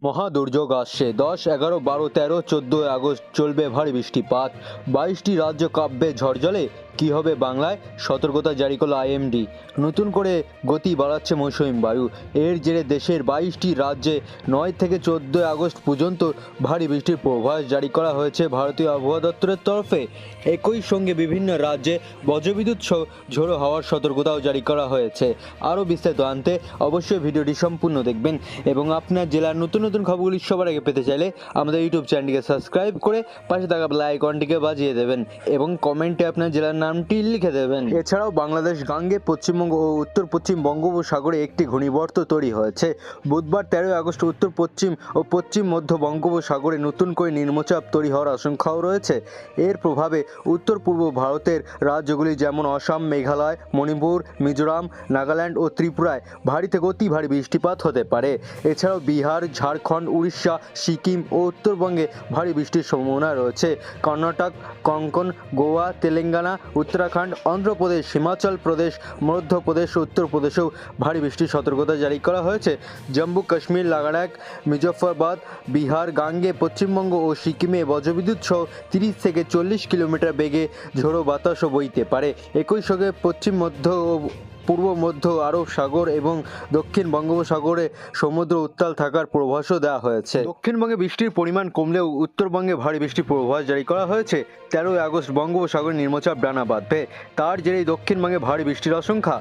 মহা দুর্যোগ আসছে 10, 11, 12, 13, 14 আগস্ট চলবে ভারী বৃষ্টিপাত। 22টি রাজ্য কাঁপবে ঝড়জলে। কি হবে বাংলায়? সতর্কতা জারি করল আইএমডি। নতুন করে গতি বাড়াচ্ছে মৌসুমী বায়ু। এর জেরে দেশের 22টি রাজ্যে 9 থেকে 14 আগস্ট পর্যন্ত ভারী বৃষ্টির পূর্বাভাস জারি করা হয়েছে ভারতীয় আবহাওয়া দপ্তরের তরফে। একই সঙ্গে বিভিন্ন রাজ্যে বজ্রবিদ্যুৎ সহ ঝোড়ো হাওয়ার সতর্কতাও জারি করা হয়েছে। আরও বিস্তারিত জানতে অবশ্যই ভিডিওটি সম্পূর্ণ দেখবেন এবং আপনার জেলার নতুন নতুন খবরগুলি সবার আগে পেতে চাইলে আমাদের ইউটিউব চ্যানেলটিকে সাবস্ক্রাইব করে পাশে থাকা বেল আইকনটিকে বাজিয়ে দেবেন এবং কমেন্টে আপনার জেলার নামটি লিখে দেবেন। এছাড়াও বাংলাদেশ গাঙ্গে পশ্চিমবঙ্গ ও উত্তর পশ্চিম বঙ্গোপসাগরে একটি ঘূর্ণিবর্ত তৈরি হয়েছে। বুধবার 13 আগস্ট উত্তর পশ্চিম ও পশ্চিম মধ্য বঙ্গোপসাগরে নতুন করে নিম্নচাপ তৈরি হওয়ার আশঙ্কাও রয়েছে। এর প্রভাবে উত্তর পূর্ব ভারতের রাজ্যগুলি যেমন অসম, মেঘালয়, মণিপুর, মিজোরাম, নাগাল্যান্ড ও ত্রিপুরায় ভারী থেকে অতি ভারী বৃষ্টিপাত হতে পারে। এছাড়াও বিহার, ঝাড়খণ্ড, উড়িষ্যা, সিকিম ও উত্তরবঙ্গে ভারী বৃষ্টির সম্ভাবনা রয়েছে। কর্ণাটক, কোঙ্কণ, গোয়া, তেলেঙ্গানা, উত্তরাখণ্ড, অন্ধ্রপ্রদেশ, হিমাচল প্রদেশ, মধ্যপ্রদেশ ও উত্তরপ্রদেশেও ভারী বৃষ্টির সতর্কতা জারি করা হয়েছে। জম্মু কাশ্মীর, লাদাখ, মুজফ্ফরবাদ, বিহার, গাঙ্গে, পশ্চিমবঙ্গ ও সিকিমে বজ্রবিদ্যুৎ সহ 30 থেকে 40 কিলোমিটার বেগে ঝোড়ো বাতাসও বইতে পারে। একই সঙ্গে পশ্চিম মধ্য ও পূর্ব মধ্য আরব সাগর এবং দক্ষিণ বঙ্গোপসাগরে সমুদ্র উত্তাল থাকার পূর্বাভাসও দেওয়া হয়েছে। দক্ষিণবঙ্গে বৃষ্টির পরিমাণ কমলেও উত্তরবঙ্গে ভারী বৃষ্টির পূর্বাভাস জারি করা হয়েছে। 13 আগস্ট বঙ্গোপসাগরে নিম্নচাপ ডানা বাঁধবে, তার জেরেই দক্ষিণবঙ্গে ভারী বৃষ্টির আশঙ্কা।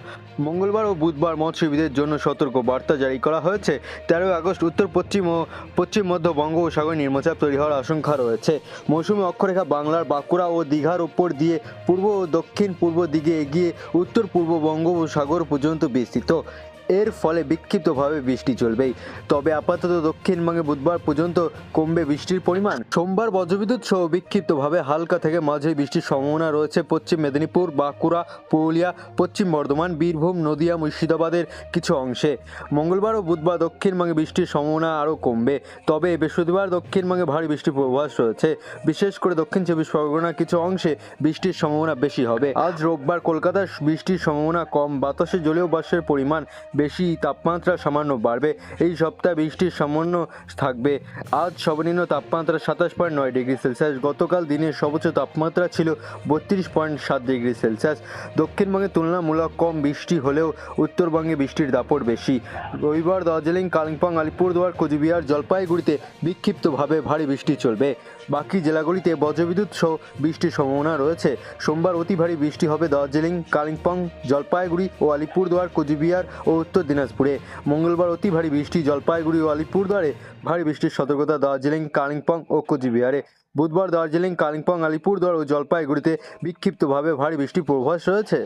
মঙ্গলবার ও বুধবার মৎস্যজীবীদের জন্য সতর্ক বার্তা জারি করা হয়েছে। 13 আগস্ট উত্তর পশ্চিম ও পশ্চিম মধ্য বঙ্গোপসাগরে নিম্নচাপ তৈরি হওয়ার আশঙ্কা রয়েছে। মৌসুমী অক্ষরেখা বাংলার বাঁকুড়া ও দীঘার উপর দিয়ে পূর্ব ও দক্ষিণ পূর্ব দিকে এগিয়ে উত্তর পূর্ব বঙ্গোপসাগর পর্যন্ত বিস্তৃত। এর ফলে বিক্ষিপ্তভাবে বৃষ্টি চলবেই, তবে আপাতত দক্ষিণবঙ্গে বুধবার পর্যন্ত কমবে বৃষ্টির পরিমাণ। সোমবার বজ্রবিদ্যুৎ সহ বিক্ষিপ্তভাবে হালকা থেকে মাঝারি বৃষ্টির সম্ভাবনা রয়েছে পশ্চিম মেদিনীপুর, বাঁকুড়া, পুরুলিয়া, পশ্চিম বর্ধমান, বীরভূম, নদিয়া, মুর্শিদাবাদের কিছু অংশে। মঙ্গলবার ও বুধবার দক্ষিণবঙ্গে বৃষ্টির সম্ভাবনা আরও কমবে, তবে বৃহস্পতিবার দক্ষিণবঙ্গে ভারী বৃষ্টির পূর্বাভাস রয়েছে। বিশেষ করে দক্ষিণ 24 পরগনার কিছু অংশে বৃষ্টির সম্ভাবনা বেশি হবে। আজ রোববার কলকাতার বৃষ্টির সম্ভাবনা কম, বাতাসে জলীয় বাষ্পের পরিমাণ বেশি, তাপমাত্রা সামান্য বাড়বে। এই সপ্তাহে বৃষ্টির সামান্য থাকবে। আজ সর্বনিম্ন তাপমাত্রা 27.9 ডিগ্রি সেলসিয়াস। গতকাল দিনের সর্বোচ্চ তাপমাত্রা ছিল 32.7 ডিগ্রি সেলসিয়াস। দক্ষিণবঙ্গে তুলনামূলক কম বৃষ্টি হলেও উত্তরবঙ্গে বৃষ্টির দাপট বেশি। রবিবার দার্জিলিং, কালিম্পং, আলিপুরদুয়ার, কোচবিহার, জলপাইগুড়িতে বিক্ষিপ্তভাবে ভারী বৃষ্টি চলবে। বাকি জেলাগুলিতে বজ্রবিদ্যুৎ সহ বৃষ্টির সম্ভাবনা রয়েছে। সোমবার অতি ভারী বৃষ্টি হবে দার্জিলিং, কালিম্পং, জলপাইগুড়ি ও আলিপুরদুয়ার, কোচবিহার ও উত্তর দিনাজপুরে। মঙ্গলবার অতি ভারী বৃষ্টি জলপাইগুড়ি ও আলিপুরদুয়ারে, ভারী বৃষ্টির সতর্কতা দার্জিলিং, কালিম্পং ও কোচবিহারে। বুধবার দার্জিলিং, কালিম্পং, আলিপুরদুয়ার ও জলপাইগুড়িতে বিক্ষিপ্তভাবে ভারী বৃষ্টির পূর্বাভাস রয়েছে।